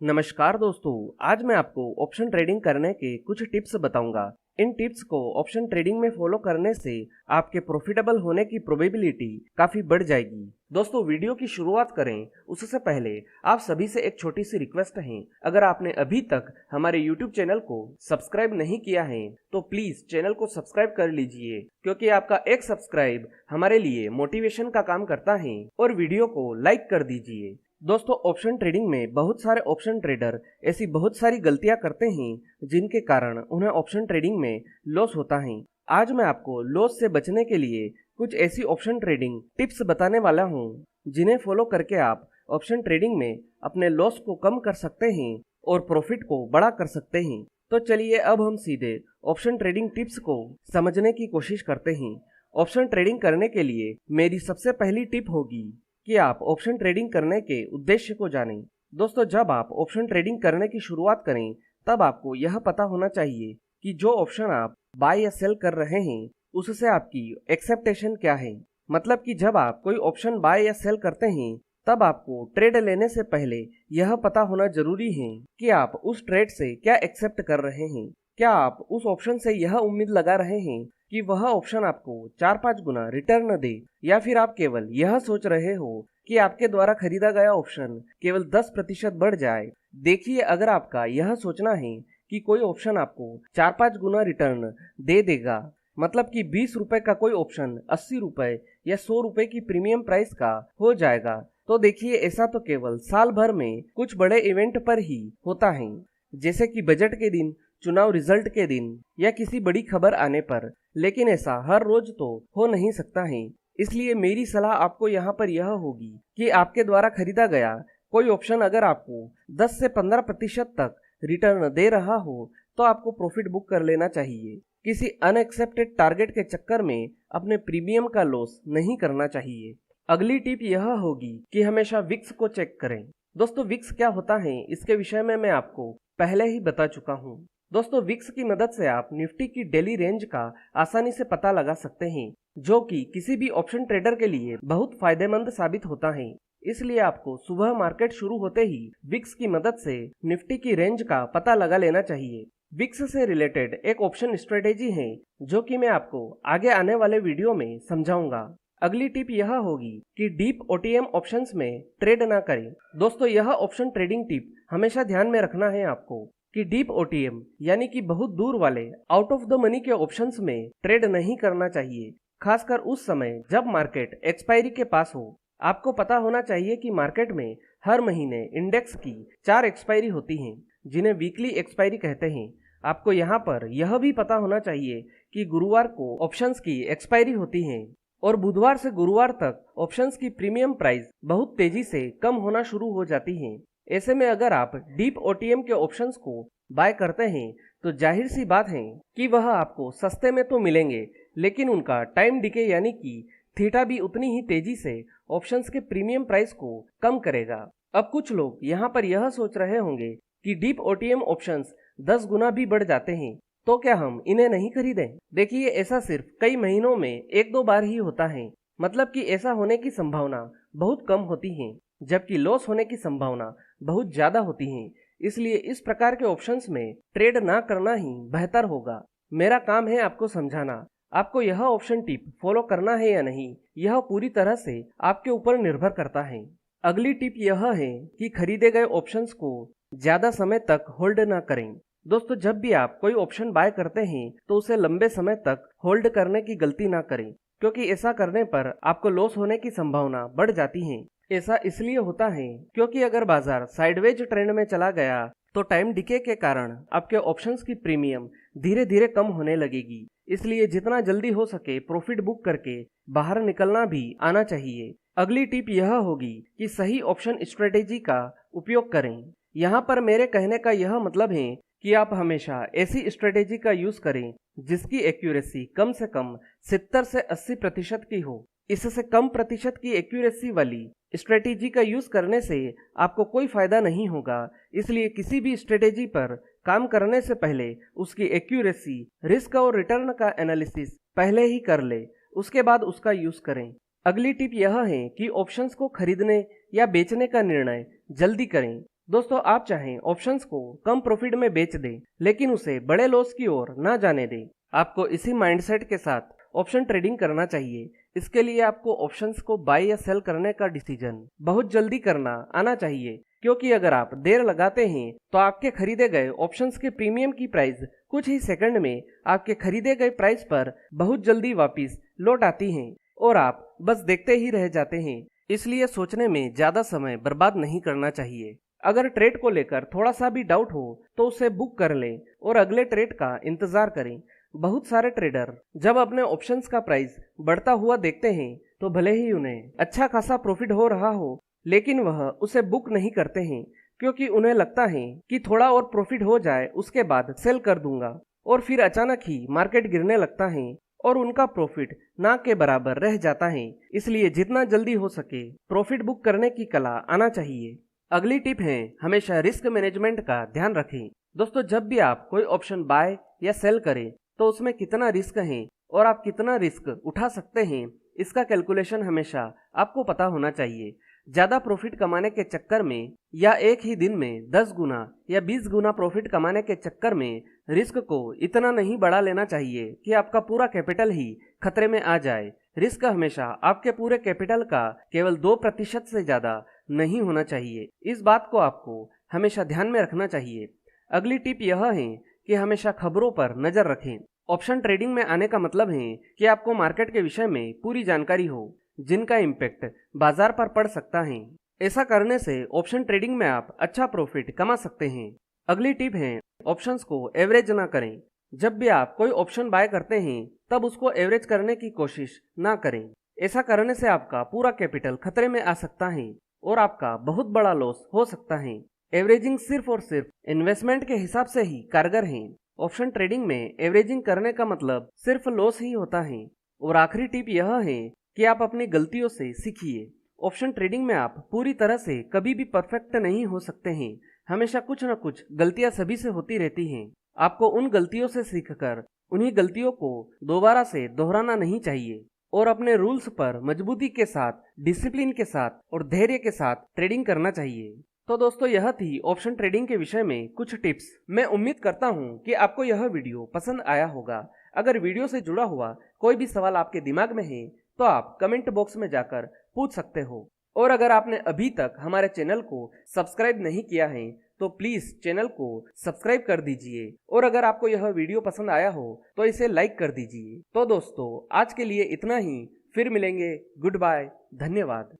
नमस्कार दोस्तों, आज मैं आपको ऑप्शन ट्रेडिंग करने के कुछ टिप्स बताऊंगा। इन टिप्स को ऑप्शन ट्रेडिंग में फॉलो करने से आपके प्रॉफिटेबल होने की प्रोबेबिलिटी काफी बढ़ जाएगी। दोस्तों, वीडियो की शुरुआत करें उससे पहले आप सभी से एक छोटी सी रिक्वेस्ट है। अगर आपने अभी तक हमारे यूट्यूब चैनल को सब्सक्राइब नहीं किया है तो प्लीज चैनल को सब्सक्राइब कर लीजिए, क्योंकि आपका एक सब्सक्राइब हमारे लिए मोटिवेशन का काम करता है। और वीडियो को लाइक कर दीजिए। दोस्तों, ऑप्शन ट्रेडिंग में बहुत सारे ऑप्शन ट्रेडर ऐसी बहुत सारी गलतियां करते हैं जिनके कारण उन्हें ऑप्शन ट्रेडिंग में लॉस होता है। आज मैं आपको लॉस से बचने के लिए कुछ ऐसी ऑप्शन ट्रेडिंग टिप्स बताने वाला हूं जिन्हें फॉलो करके आप ऑप्शन ट्रेडिंग में अपने लॉस को कम कर सकते हैं और प्रॉफिट को बड़ा कर सकते हैं। तो चलिए अब हम सीधे ऑप्शन ट्रेडिंग टिप्स को समझने की कोशिश करते हैं। ऑप्शन ट्रेडिंग करने के लिए मेरी सबसे पहली टिप होगी कि आप ऑप्शन ट्रेडिंग करने के उद्देश्य को जानें। दोस्तों, जब आप ऑप्शन ट्रेडिंग करने की शुरुआत करें तब आपको यह पता होना चाहिए कि जो ऑप्शन आप बाय या सेल कर रहे हैं उससे आपकी एक्सेप्टेशन क्या है। मतलब कि जब आप कोई ऑप्शन बाय या सेल करते हैं तब आपको ट्रेड लेने से पहले यह पता होना जरूरी है कि आप उस ट्रेड से क्या एक्सेप्ट कर रहे हैं। क्या आप उस ऑप्शन से यह उम्मीद लगा रहे हैं कि वह ऑप्शन आपको 4-5 गुना रिटर्न दे, या फिर आप केवल यह सोच रहे हो कि आपके द्वारा खरीदा गया ऑप्शन केवल 10% बढ़ जाए। देखिए, अगर आपका यह सोचना है कि कोई ऑप्शन आपको 4-5 गुना रिटर्न दे देगा, मतलब कि 20 रुपए का कोई ऑप्शन 80 रुपए या 100 रुपए की प्रीमियम प्राइस का हो जाएगा, तो देखिए ऐसा तो केवल साल भर में कुछ बड़े इवेंट पर ही होता है, जैसे कि बजट के दिन, चुनाव रिजल्ट के दिन या किसी बड़ी खबर आने पर। लेकिन ऐसा हर रोज तो हो नहीं सकता है। इसलिए मेरी सलाह आपको यहाँ पर यह होगी कि आपके द्वारा खरीदा गया कोई ऑप्शन अगर आपको 10 से 15% तक रिटर्न दे रहा हो तो आपको प्रॉफिट बुक कर लेना चाहिए। किसी अनएक्सेप्टेड टारगेट के चक्कर में अपने प्रीमियम का लॉस नहीं करना चाहिए। अगली टिप यह होगी कि हमेशा विक्स को चेक करें। दोस्तों, विक्स क्या होता है इसके विषय में मैं आपको पहले ही बता चुका हूँ। दोस्तों, विक्स की मदद से आप निफ्टी की डेली रेंज का आसानी से पता लगा सकते हैं, जो कि किसी भी ऑप्शन ट्रेडर के लिए बहुत फायदेमंद साबित होता है। इसलिए आपको सुबह मार्केट शुरू होते ही विक्स की मदद से निफ्टी की रेंज का पता लगा लेना चाहिए। विक्स से रिलेटेड एक ऑप्शन स्ट्रेटेजी है जो कि मैं आपको आगे आने वाले वीडियो में समझाऊंगा। अगली टिप यह होगी कि डीप ओटीएम ऑप्शंस में ट्रेड ना करें। दोस्तों, यह ऑप्शन ट्रेडिंग टिप हमेशा ध्यान में रखना है आपको कि डीप ओटीएम यानी कि बहुत दूर वाले आउट ऑफ द मनी के ऑप्शंस में ट्रेड नहीं करना चाहिए, खासकर उस समय जब मार्केट एक्सपायरी के पास हो। आपको पता होना चाहिए कि मार्केट में हर महीने इंडेक्स की 4 एक्सपायरी होती हैं, जिन्हें वीकली एक्सपायरी कहते हैं। आपको यहाँ पर यह भी पता होना चाहिए कि गुरुवार को ऑप्शंस की एक्सपायरी होती है और बुधवार से गुरुवार तक ऑप्शंस की प्रीमियम प्राइस बहुत तेजी से कम होना शुरू हो जाती है। ऐसे में अगर आप डीप ओटीएम के ऑप्शंस को बाय करते हैं तो जाहिर सी बात है कि वह आपको सस्ते में तो मिलेंगे, लेकिन उनका टाइम डिके यानी कि थीटा भी उतनी ही तेजी से ऑप्शंस के प्रीमियम प्राइस को कम करेगा। अब कुछ लोग यहाँ पर यह सोच रहे होंगे कि डीप ओटीएम ऑप्शंस 10 गुना भी बढ़ जाते हैं, तो क्या हम इन्हें नहीं खरीदें? देखिए, ऐसा सिर्फ कई महीनों में 1-2 बार ही होता है। मतलब कि ऐसा होने की संभावना बहुत कम होती है, जबकि लॉस होने की संभावना बहुत ज्यादा होती है। इसलिए इस प्रकार के ऑप्शंस में ट्रेड ना करना ही बेहतर होगा। मेरा काम है आपको समझाना। आपको यह ऑप्शन टिप फॉलो करना है या नहीं, यह पूरी तरह से आपके ऊपर निर्भर करता है। अगली टिप यह है कि खरीदे गए ऑप्शंस को ज्यादा समय तक होल्ड ना करें। दोस्तों, जब भी आप कोई ऑप्शन बाय करते हैं तो उसे लंबे समय तक होल्ड करने की गलती ना करें, क्योंकि ऐसा करने पर आपको लॉस होने की संभावना बढ़ जाती है। ऐसा इसलिए होता है क्योंकि अगर बाजार साइडवेज ट्रेंड में चला गया तो टाइम डिके के कारण आपके ऑप्शंस की प्रीमियम धीरे धीरे कम होने लगेगी। इसलिए जितना जल्दी हो सके प्रॉफिट बुक करके बाहर निकलना भी आना चाहिए। अगली टिप यह होगी कि सही ऑप्शन स्ट्रेटेजी का उपयोग करें। यहाँ पर मेरे कहने का यह मतलब है कि आप हमेशा ऐसी स्ट्रेटेजी का यूज करें जिसकी एक्यूरेसी कम से कम 70 से 80% की हो। इससे कम प्रतिशत की एक्यूरेसी वाली स्ट्रेटेजी का यूज करने से आपको कोई फायदा नहीं होगा। इसलिए किसी भी स्ट्रेटेजी पर काम करने से पहले उसकी एक्यूरेसी, रिस्क और रिटर्न का एनालिसिस पहले ही कर ले, उसके बाद उसका यूज करें। अगली टिप यह है कि ऑप्शंस को खरीदने या बेचने का निर्णय जल्दी करें। दोस्तों आप चाहें ऑप्शंस को कम प्रॉफिट में बेच दें, लेकिन उसे बड़े लॉस की ओर ना जाने दें। आपको इसी माइंडसेट के साथ ऑप्शन ट्रेडिंग करना चाहिए। इसके लिए आपको ऑप्शंस को बाय या सेल करने का डिसीजन बहुत जल्दी करना आना चाहिए, क्योंकि अगर आप देर लगाते हैं तो आपके खरीदे गए ऑप्शंस के प्रीमियम की प्राइस कुछ ही सेकंड में आपके खरीदे गए प्राइस पर बहुत जल्दी वापस लौट आती है और आप बस देखते ही रह जाते हैं। इसलिए सोचने में ज्यादा समय बर्बाद नहीं करना चाहिए। अगर ट्रेड को लेकर थोड़ा सा भी डाउट हो तो उसे बुक कर लें और अगले ट्रेड का इंतजार करें। बहुत सारे ट्रेडर जब अपने ऑप्शंस का प्राइस बढ़ता हुआ देखते हैं तो भले ही उन्हें अच्छा खासा प्रॉफिट हो रहा हो, लेकिन वह उसे बुक नहीं करते हैं, क्योंकि उन्हें लगता है कि थोड़ा और प्रॉफिट हो जाए उसके बाद सेल कर दूंगा। और फिर अचानक ही मार्केट गिरने लगता है और उनका प्रॉफिट ना के बराबर रह जाता है। इसलिए जितना जल्दी हो सके प्रॉफिट बुक करने की कला आना चाहिए। अगली टिप है, हमेशा रिस्क मैनेजमेंट का ध्यान रखें। दोस्तों जब भी आप कोई ऑप्शन बाय या सेल करें तो उसमें कितना रिस्क है और आप कितना रिस्क उठा सकते हैं, इसका कैलकुलेशन हमेशा आपको पता होना चाहिए। ज्यादा प्रॉफिट कमाने के चक्कर में या एक ही दिन में 10 गुना या 20 गुना प्रॉफिट कमाने के चक्कर में रिस्क को इतना नहीं बढ़ा लेना चाहिए कि आपका पूरा कैपिटल ही खतरे में आ जाए। रिस्क हमेशा आपके पूरे कैपिटल का केवल 2% से ज्यादा नहीं होना चाहिए। इस बात को आपको हमेशा ध्यान में रखना चाहिए। अगली टिप यह है कि हमेशा खबरों पर नजर रखें। ऑप्शन ट्रेडिंग में आने का मतलब है कि आपको मार्केट के विषय में पूरी जानकारी हो, जिनका इम्पैक्ट बाजार पर पड़ सकता है। ऐसा करने से ऑप्शन ट्रेडिंग में आप अच्छा प्रॉफिट कमा सकते हैं। अगली टिप है, ऑप्शंस को एवरेज ना करें। जब भी आप कोई ऑप्शन बाय करते हैं तब उसको एवरेज करने की कोशिश ना करें। ऐसा करने से आपका पूरा कैपिटल खतरे में आ सकता है और आपका बहुत बड़ा लॉस हो सकता है। एवरेजिंग सिर्फ और सिर्फ इन्वेस्टमेंट के हिसाब से ही कारगर है। ऑप्शन ट्रेडिंग में एवरेजिंग करने का मतलब सिर्फ लॉस ही होता है। और आखिरी टिप यह है कि आप अपनी गलतियों से सीखिए। ऑप्शन ट्रेडिंग में आप पूरी तरह से कभी भी परफेक्ट नहीं हो सकते हैं। हमेशा कुछ न कुछ गलतियां सभी से होती रहती हैं। आपको उन गलतियों से सीखकर उन्हीं गलतियों को दोबारा से दोहराना नहीं चाहिए और अपने रूल्स पर मजबूती के साथ, डिसिप्लिन के साथ और धैर्य के साथ ट्रेडिंग करना चाहिए। तो दोस्तों यह थी ऑप्शन ट्रेडिंग के विषय में कुछ टिप्स। मैं उम्मीद करता हूं कि आपको यह वीडियो पसंद आया होगा। अगर वीडियो से जुड़ा हुआ कोई भी सवाल आपके दिमाग में है तो आप कमेंट बॉक्स में जाकर पूछ सकते हो। और अगर आपने अभी तक हमारे चैनल को सब्सक्राइब नहीं किया है तो प्लीज चैनल को सब्सक्राइब कर दीजिए। और अगर आपको यह वीडियो पसंद आया हो तो इसे लाइक कर दीजिए। तो दोस्तों आज के लिए इतना ही, फिर मिलेंगे। गुड बाय, धन्यवाद।